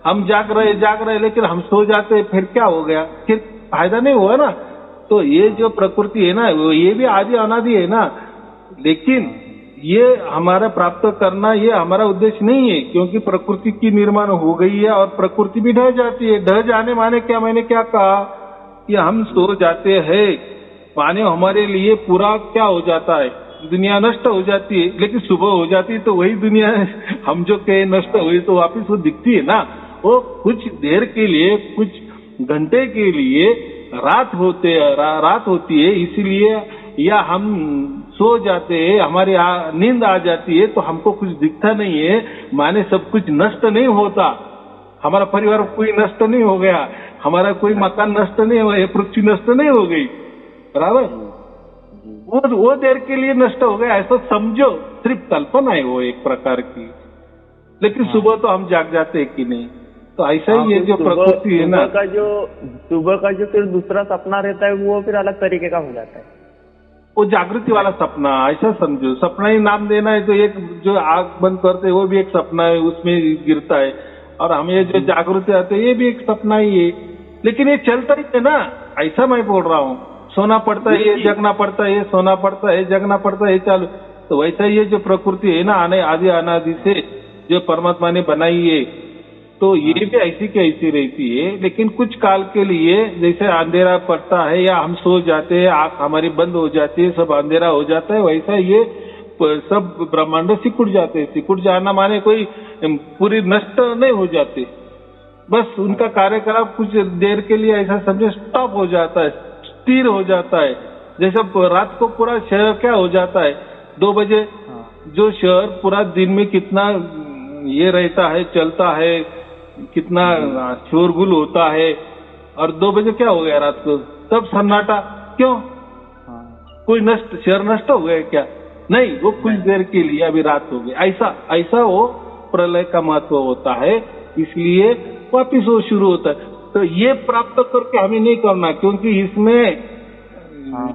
हम जाग रहे लेकिन हम सो जाते हैं, फिर क्या हो गया, फिर फायदा नहीं हुआ ना। तो ये जो प्रकृति है ना, ये भी आदि अनादि है ना। लेकिन ये हमारा प्राप्त करना ये हमारा उद्देश्य नहीं है, क्योंकि प्रकृति की निर्माण हो गई है और प्रकृति भी ढह जाती है। ढह जाने माने क्या, मैंने क्या कहा कि हम सो जाते हैं माने हमारे लिए पूरा क्या हो जाता है, दुनिया नष्ट हो जाती है। लेकिन सुबह हो जाती है तो वही दुनिया हम जो कहे नष्ट हुई तो वापिस वो दिखती है ना। वो कुछ देर के लिए, कुछ घंटे के लिए रात होती है, इसीलिए या हम सो जाते हैं, हमारी नींद आ जाती है तो हमको कुछ दिखता नहीं है, माने सब कुछ नष्ट नहीं होता। हमारा परिवार कोई नष्ट नहीं हो गया, हमारा कोई मकान नष्ट नहीं हुआ, पृथ्वी नष्ट नहीं हो गई, बराबर। वो देर के लिए नष्ट हो गया ऐसा समझो, सिर्फ कल्पना है वो एक प्रकार की। लेकिन सुबह तो हम जाग जाते हैं कि नहीं। तो ऐसा ही ये जो प्रकृति है ना, सुबह का जो फिर दूसरा सपना रहता है वो फिर अलग तरीके का हो जाता है। वो जागृति वाला सपना, ऐसा समझो। सपना ही नाम देना है तो एक जो आग बंद करते हैं वो भी एक सपना है, उसमें गिरता है। और हम ये जो जागृति आते हैं ये भी एक सपना ही है। लेकिन ये चलता ही है ना, ऐसा मैं बोल रहा हूँ। सोना पड़ता है ये, जगना पड़ता है ये, सोना पड़ता है जगना पड़ता है, चालू। तो वैसा ये जो प्रकृति है ना, आदि अनादि से जो परमात्मा ने बनाई है, तो ये भी ऐसी की ऐसी रहती है। लेकिन कुछ काल के लिए, जैसे अंधेरा पड़ता है या हम सो जाते हैं, आंख हमारी बंद हो जाती है, सब अंधेरा हो जाता है, वैसा ये सब ब्रह्मांड सिकुड़ जाते हैं। सिकुड़ जाना माने कोई पूरी नष्ट नहीं हो जाते, बस उनका कार्यकलाप कुछ देर के लिए ऐसा समझे स्टॉप हो जाता है, स्थिर हो जाता है। जैसे रात को पूरा शहर क्या हो जाता है, 2 बजे जो शहर पूरा दिन में कितना ये रहता है, चलता है, कितना शोरगुल होता है, और 2 बजे क्या हो गया रात को, सब सन्नाटा। क्यों? कोई शहर नष्ट हो गया क्या? नहीं, वो कुछ देर के लिए अभी रात हो गई, ऐसा वो प्रलय का महत्व होता है। इसलिए वापिस वो शुरू होता है। तो ये प्राप्त करके हमें नहीं करना, क्योंकि इसमें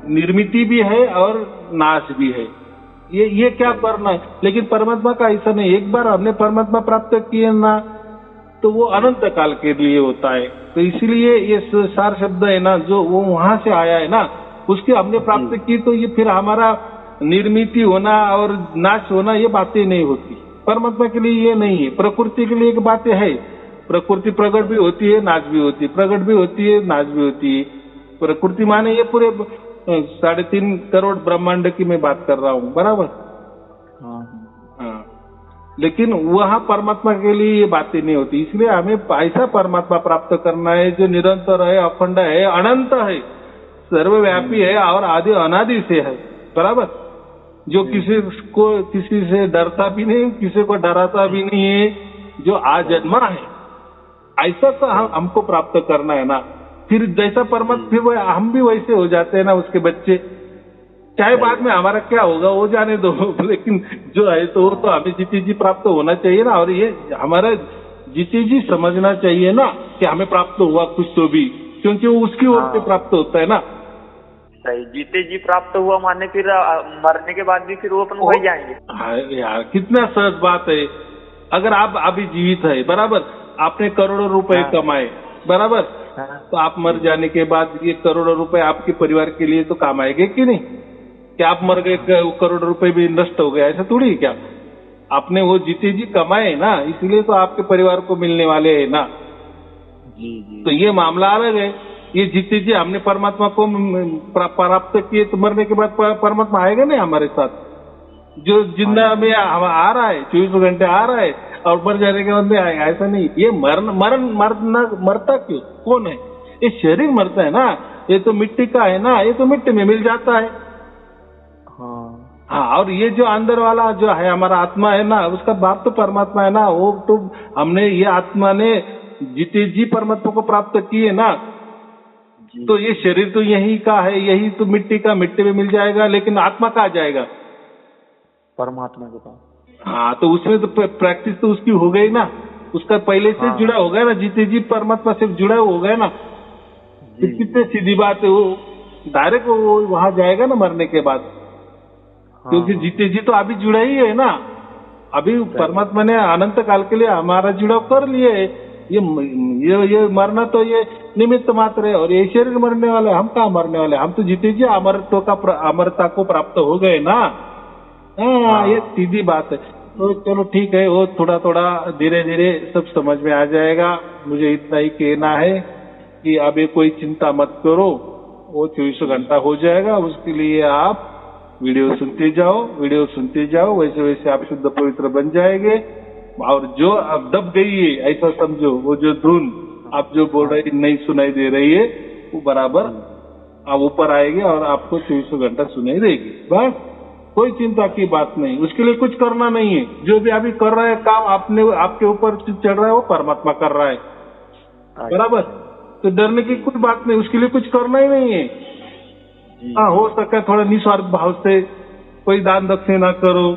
निर्मिति भी है और नाश भी है। ये क्या करना है। लेकिन परमात्मा का ऐसा नहीं, एक बार हमने परमात्मा प्राप्त किए ना तो वो अनंत काल के लिए होता है। तो इसलिए ये सार शब्द है ना, जो वो वहां से आया है ना, उसकी हमने प्राप्त की, तो ये फिर हमारा निर्मिति होना और नाश होना ये बातें नहीं होती। परमात्मा के लिए ये नहीं है। प्रकृति के लिए एक बातें है, प्रकृति प्रकट भी होती है, नाश भी होती है, प्रकट भी होती है, नाश भी होती है। प्रकृति माने ये पूरे 3.5 करोड़ ब्रह्मांड की मैं बात कर रहा हूँ, बराबर। हाँ। लेकिन वहाँ परमात्मा के लिए ये बातें नहीं होती। इसलिए हमें ऐसा परमात्मा प्राप्त करना है जो निरंतर है, अखंड है, अनंत है, सर्वव्यापी है और आदि अनादि से है, बराबर। जो किसी से डरता भी नहीं, किसी को डराता भी नहीं है, जो आजन्मा है, ऐसा तो हमको प्राप्त करना है ना। फिर जैसा परमात्मा, फिर हम भी वैसे हो जाते हैं ना उसके बच्चे। चाहे बाद में हमारा क्या होगा वो जाने दो, लेकिन जो है तो वो तो हमें जीते जी प्राप्त होना चाहिए ना। और ये हमारा जीते जी समझना चाहिए ना कि हमें प्राप्त हुआ कुछ तो भी, क्योंकि वो उसकी ओर से प्राप्त होता है ना। सही, जीते जी प्राप्त हुआ माने फिर मरने के बाद भी फिर वो अपन वही जाएंगे। हाँ यार, कितना सहज बात है। अगर आप अभी जीवित है, बराबर, आपने करोड़ों रुपए कमाए, बराबर, तो आप मर जाने के बाद ये करोड़ों रुपए आपके परिवार के लिए तो काम आएंगे कि नहीं? क्या आप मर गए, करोड़ रुपए भी नष्ट हो गया, ऐसा थोड़ी है क्या? आपने वो जीते जी कमाए ना, इसलिए तो आपके परिवार को मिलने वाले है ना। जी जी। तो ये मामला अलग है। ये जीते जी हमने परमात्मा को प्राप्त किए, तो मरने के बाद परमात्मा आएगा नहीं हमारे साथ। जो जिंदा में आ रहा है 24 घंटे आ रहा है और मर जाने के बाद में आएगा, ऐसा नहीं। ये मरता क्यों, कौन है? ये शरीर मरता है ना, ये तो मिट्टी का है ना, ये तो मिट्टी में मिल जाता है। हाँ, और ये जो अंदर वाला जो है हमारा आत्मा है ना, उसका बाप तो परमात्मा है ना। वो तो हमने, ये आत्मा ने जीते जी परमात्मा को प्राप्त किए ना। तो ये शरीर तो यही का है, यही तो मिट्टी का, मिट्टी में मिल जाएगा, लेकिन आत्मा कहाँ जाएगा? परमात्मा के पास। हाँ, तो उसमें तो प्रैक्टिस तो उसकी हो गई ना, उसका पहले से जुड़ा हो गया ना, जीते जी परमात्मा से जुड़ा हो गया ना। तो कितनी सीधी बात है, वो डायरेक्ट वो वहां जाएगा ना मरने के बाद। क्योंकि जीते जी तो अभी जुड़ा ही है ना, अभी परमात्मा ने अनंत काल के लिए हमारा जुड़ाव कर लिए। ये मरना तो ये निमित्त मात्र है, और ये शरीर मरने वाला है, हम कहाँ मरने वाले? हम तो जीते जी अमरता को प्राप्त हो गए ना। हाँ, ये सीधी बात है। तो चलो ठीक है, वो थोड़ा थोड़ा धीरे धीरे सब समझ में आ जाएगा। मुझे इतना ही कहना है कि अभी कोई चिंता मत करो, वो 24 घंटा हो जाएगा। उसके लिए आप वीडियो सुनते जाओ, वैसे वैसे आप शुद्ध पवित्र बन जाएंगे। और जो अब दब गई है, ऐसा समझो, वो जो धुन आप जो बोल रहे नहीं सुनाई दे रही है, वो बराबर आप ऊपर आएगी और आपको 24 घंटा सुनाई देगी। बस कोई चिंता की बात नहीं, उसके लिए कुछ करना नहीं है। जो भी अभी कर रहा है काम, आपके ऊपर चढ़ रहा है, वो परमात्मा कर रहा है, बराबर। तो डरने की कोई बात नहीं, उसके लिए कुछ करना ही नहीं है। हाँ, हो सका थोड़ा निस्वार्थ भाव से कोई दान दक्षिणा करो,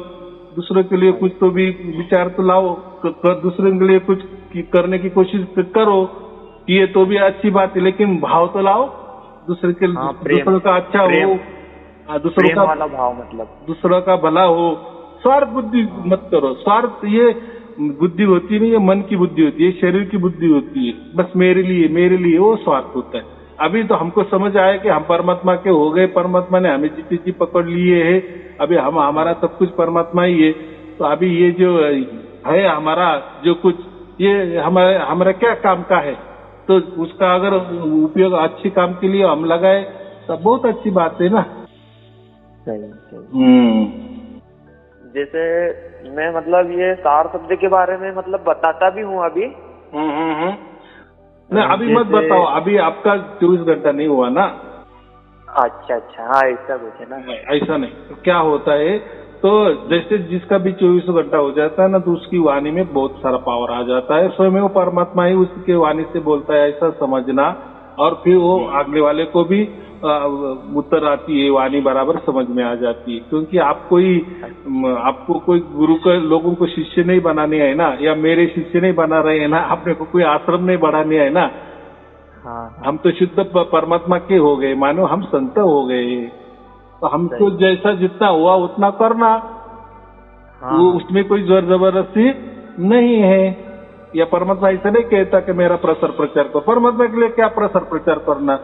दूसरों के लिए कुछ तो भी विचार तो लाओ, दूसरे के लिए कुछ करने की कोशिश करो, ये तो भी अच्छी बात है, लेकिन भाव तो लाओ दूसरे के, दूसरों का अच्छा हो, दूसरों का वाला भाव, मतलब दूसरों का भला हो। स्वार्थ बुद्धि मत करो। स्वार्थ ये बुद्धि होती नहीं, ये मन की बुद्धि होती है, शरीर की बुद्धि होती है। बस मेरे लिए वो स्वार्थ होता है। अभी तो हमको समझ आया कि हम परमात्मा के हो गए, परमात्मा ने हमें जीते जी पकड़ लिए है, अभी हमारा सब कुछ परमात्मा ही है। तो अभी ये जो है हमारा जो कुछ, ये हमारा क्या काम का है, तो उसका अगर उपयोग अच्छे काम के लिए हम लगाए तो बहुत अच्छी बात है ना। जैसे मैं मतलब ये सार शब्द के बारे में मतलब बताता भी हूँ अभी। नहीं, अभी मत बताओ, अभी आपका 24 घंटा नहीं हुआ ना। अच्छा, हाँ, ऐसा कुछ है ना। ऐसा नहीं, तो क्या होता है, तो जैसे जिसका भी 24 घंटा हो जाता है ना, तो उसकी वाणी में बहुत सारा पावर आ जाता है। स्वयं वो परमात्मा ही उसके वाणी से बोलता है, ऐसा समझना। और फिर वो अगले वाले को भी उत्तर आती है, वाणी बराबर समझ में आ जाती है। क्योंकि आपको कोई गुरु का लोगों को शिष्य नहीं बनाने है ना, या मेरे शिष्य नहीं बना रहे हैं ना, आपने को कोई आश्रम नहीं बढ़ाने है ना। हम तो शुद्ध परमात्मा के हो गए, मानो हम संत हो गए। तो हमको जैसा जितना हुआ उतना करना, वो उसमें कोई जोर जबरदस्ती नहीं है। या परमात्मा ऐसा नहीं कहता कि मेरा प्रसार प्रचार करो। परमात्मा के लिए क्या प्रसार प्रचार करना?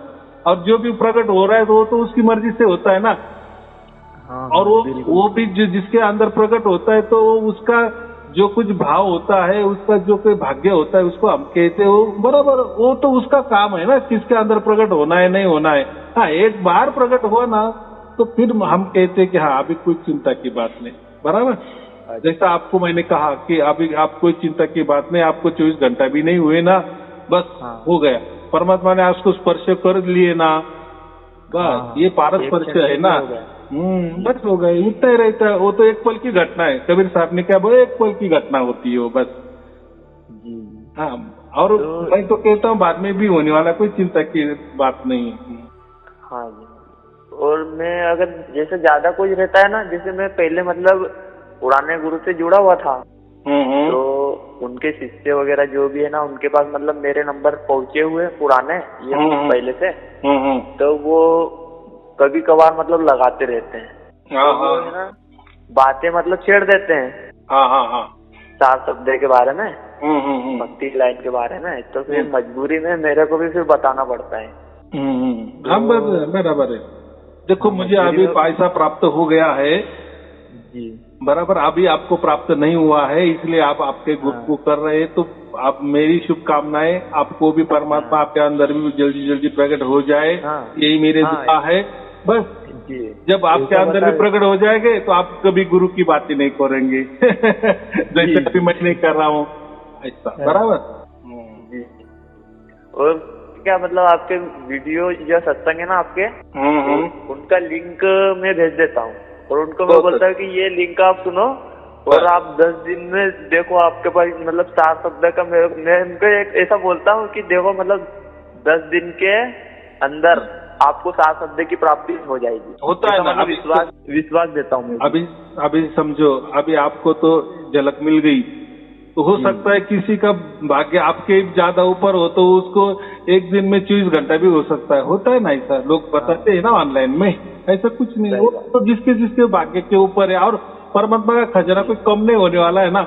और जो भी प्रकट हो रहा है वो तो उसकी मर्जी से होता है ना। और वो भी जिसके अंदर प्रकट होता है, तो उसका जो कुछ भाव होता है, उसका जो कोई भाग्य होता है, उसको हम कहते हो बराबर। वो तो उसका काम है ना, किसके अंदर प्रकट होना है, नहीं होना है। हाँ, एक बार प्रकट हुआ ना, तो फिर हम कहते हैं कि हाँ, अभी कोई चिंता की बात नहीं, बराबर। जैसा आपको मैंने कहा कि अभी आप कोई चिंता की बात नहीं, आपको 24 घंटा भी नहीं हुए ना, बस हो गया। परमात्मा ने आपको स्पर्श कर लिए ना, बस ये पारस स्पर्श है ना। बस हो गए, उठता ही रहता है। वो तो एक पल की घटना है, कबीर साहब ने क्या बोला, एक पल की घटना होती है वो, बस। हाँ, और मैं तो कहता हूँ बाद में भी होने वाला, कोई चिंता की बात नहीं है। हाँ जी। और मैं अगर जैसे ज्यादा कुछ रहता है ना, जैसे मैं पहले मतलब पुराने गुरु से जुड़ा हुआ था, तो उनके शिष्य वगैरह जो भी है ना, उनके पास मतलब मेरे नंबर पहुंचे हुए पुराने, ये पहले से। तो वो कभी कभार मतलब लगाते रहते हैं, तो वो है ना बातें मतलब छेड़ देते हैं चार शब्द के बारे में, भक्ति लाइन के बारे में। तो फिर मजबूरी में मेरे को भी फिर बताना पड़ता है। बराबर है। देखो, मुझे अभी पैसा प्राप्त हो गया है जी, बराबर अभी आपको प्राप्त नहीं हुआ है, इसलिए आप आपके गुरु को कर रहे हैं। तो आप मेरी शुभकामनाएं, आपको भी परमात्मा आपके अंदर भी जल्दी जल्दी प्रकट हो जाए, यही मेरे दुआ है बस। जब आपके अंदर भी प्रकट हो जाएंगे तो आप कभी गुरु की बात ही नहीं करेंगे जैसे अभी मैं नहीं कर रहा हूँ ऐसा, बराबर। और क्या मतलब आपके वीडियो जो सत्संग है ना आपके, उनका लिंक मैं भेज देता हूँ और उनको मैं बोलता हूँ कि ये लिंक आप सुनो और आप 10 दिन में देखो आपके पास मतलब 4 शब्द का मैं उनको एक ऐसा बोलता हूँ कि देखो मतलब 10 दिन के अंदर आपको 4 शब्द की प्राप्ति हो जाएगी। होता है ना, मतलब विश्वास देता हूँ। अभी समझो, अभी आपको तो झलक मिल गई, तो हो सकता है किसी का भाग्य आपके ज्यादा ऊपर हो तो उसको एक दिन में 24 घंटा भी हो सकता है। होता है ना ऐसा, लोग बताते हैं ना ऑनलाइन में, ऐसा कुछ नहीं है। तो जिसके जिसके भाग्य के ऊपर है, और परमात्मा का खजाना कोई कम नहीं होने वाला है ना।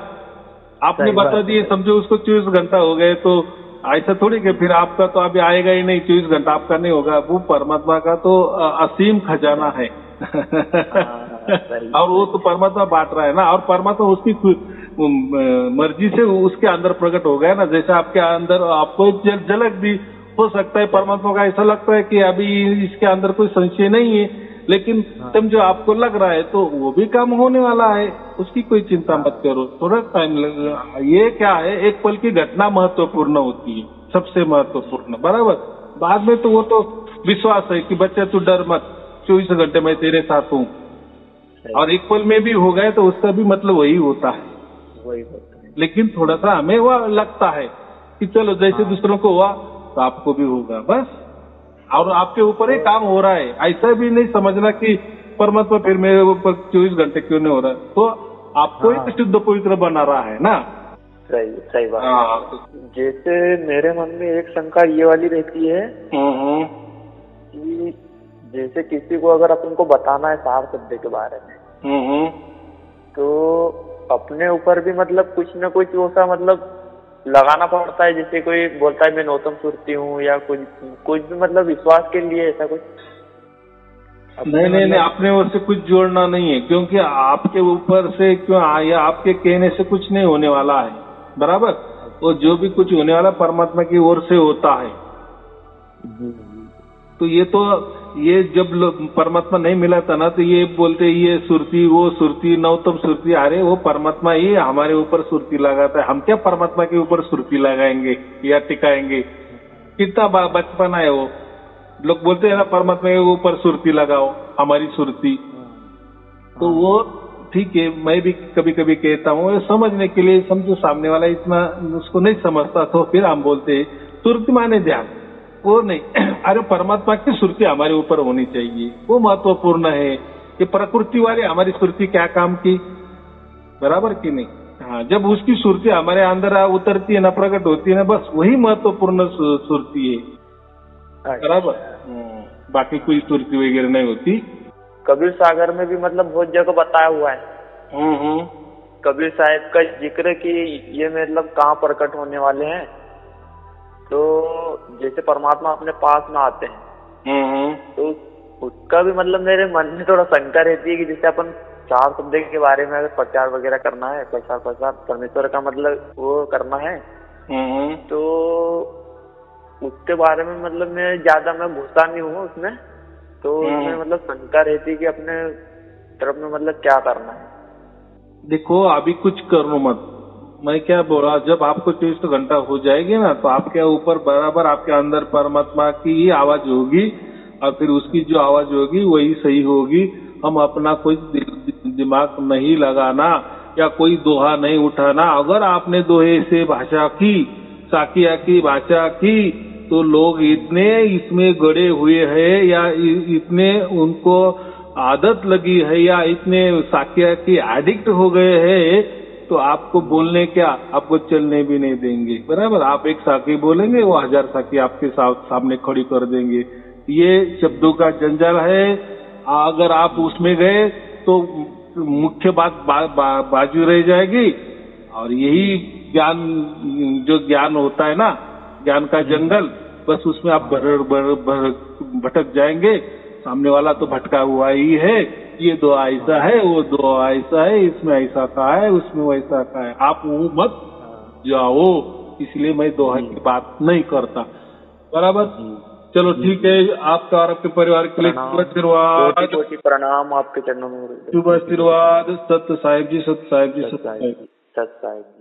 आपने बता दिए, समझो उसको 24 घंटा हो गए, तो ऐसा थोड़ी कि फिर आपका तो अभी आएगा ही नहीं, 24 घंटा आपका नहीं होगा। वो परमात्मा का तो असीम खजाना है और वो तो परमात्मा बांट रहा है ना, और परमात्मा उसकी मर्जी से उसके अंदर प्रकट हो गया ना। जैसे आपके अंदर आपको एक झलक दी, हो सकता है परमात्मा का ऐसा लगता है कि अभी इसके अंदर कोई संशय नहीं है, लेकिन तुम जो आपको लग रहा है तो वो भी काम होने वाला है, उसकी कोई चिंता मत करो, थोड़ा टाइम लगेगा। ये क्या है, एक पल की घटना महत्वपूर्ण होती है, सबसे महत्वपूर्ण, बराबर। बाद में तो वो तो विश्वास है कि बच्चा तू डर मत, 24 घंटे मैं तेरे साथ हूँ, और एक पल में भी हो गए तो उसका भी मतलब वही होता है। लेकिन थोड़ा सा हमें वह लगता है कि चलो जैसे दूसरों को हुआ तो आपको भी होगा, बस। और आपके ऊपर ही काम हो रहा है, ऐसा भी नहीं समझना कि परमात्मा फिर मेरे ऊपर 24 घंटे क्यों नहीं हो रहा है, तो आपको ही शुद्ध पवित्र बना रहा है ना। सही बात। जैसे मेरे मन में एक शंका ये वाली रहती है कि जैसे किसी को अगर अपन को बताना है 4 शब्द के बारे में, तो अपने ऊपर भी मतलब कुछ न कुछ वैसा मतलब लगाना पड़ता है। जैसे कोई बोलता है मैं नौतम सुरती हूँ, या कुछ भी मतलब विश्वास के लिए ऐसा कुछ नहीं, अपने ओर से कुछ जोड़ना नहीं है, क्योंकि आपके ऊपर से क्यों आया, आपके कहने से कुछ नहीं होने वाला है, बराबर। और जो भी कुछ होने वाला परमात्मा की ओर से होता है। तो ये जब परमात्मा नहीं मिला था ना, तो ये बोलते ये सुरती वो सुरती नौतम सुरती, अरे वो परमात्मा ही हमारे ऊपर सुरती लगाता है, हम क्या परमात्मा के ऊपर सुरती लगाएंगे या टिकाएंगे। कितना बचपना है वो, लोग बोलते हैं ना परमात्मा के ऊपर सुरती लगाओ, हमारी सुरती। तो वो ठीक है, मैं भी कभी कभी कहता हूँ समझने के लिए, समझो सामने वाला इतना उसको नहीं समझता, तो फिर हम बोलते सुरती माने ध्यान, वो नहीं। अरे परमात्मा की सुरती हमारे ऊपर होनी चाहिए, वो महत्वपूर्ण है। कि प्रकृति वाली हमारी सुरती क्या काम की, बराबर की नहीं। हाँ, जब उसकी सुरती हमारे अंदर उतरती है ना, प्रकट होती है ना, बस वही महत्वपूर्ण सुरती है, बराबर। बाकी कोई सुरती वगैरह नहीं होती। कबीर सागर में भी मतलब बहुत जगह बताया हुआ है कबीर साहब का जिक्र कि ये मतलब कहाँ प्रकट होने वाले हैं। तो जैसे परमात्मा अपने पास में आते हैं, तो उसका भी मतलब मेरे मन में थोड़ा शंका रहती है कि जैसे अपन 4 शब्द के बारे में अगर प्रचार वगैरह करना है, प्रचार परमेश्वर का मतलब वो करना है, तो उसके बारे में मतलब मैं घुसा नहीं हूँ उसमें, तो उसमें मतलब शंका रहती है कि अपने तरफ में मतलब क्या करना है। देखो अभी कुछ करो मत, मैं क्या बोला, जब आपको 24 घंटा हो जाएगी ना, तो आपके ऊपर बराबर आपके अंदर परमात्मा की ही आवाज होगी, और फिर उसकी जो आवाज होगी वही सही होगी। हम अपना कोई दिमाग नहीं लगाना या कोई दोहा नहीं उठाना। अगर आपने दोहे से भाषा की, साकिया की भाषा की, तो लोग इतने इसमें गड़े हुए हैं या इतने उनको आदत लगी है या इतने साकिया की एडिक्ट हो गए हैं, तो आपको बोलने क्या, आपको चलने भी नहीं देंगे, बराबर। आप एक साकी बोलेंगे, वो 1000 साकी आपके सामने खड़ी कर देंगे। ये शब्दों का जंजाल है। अगर आप उसमें गए तो मुख्य बात बाजू रह जाएगी, और यही ज्ञान, जो ज्ञान होता है ना, ज्ञान का जंगल, बस उसमें आप भटक जाएंगे। सामने वाला तो भटका हुआ ही है, ये दुआ ऐसा है, वो दुआ ऐसा है, इसमें ऐसा कहा है, उसमें वैसा कहा है, आप वो मत जाओ, इसलिए मैं दोहा की बात नहीं करता। बराबर। चलो ठीक है, आपका और आपके परिवार के लिए शुभ आशीर्वाद, कोटि प्रणाम आपके चरणों में। शुभ आशीर्वाद। सत्य साहिब जी, सत्य साहिब जी, सत्य साहिब जी। सत्य साहिब।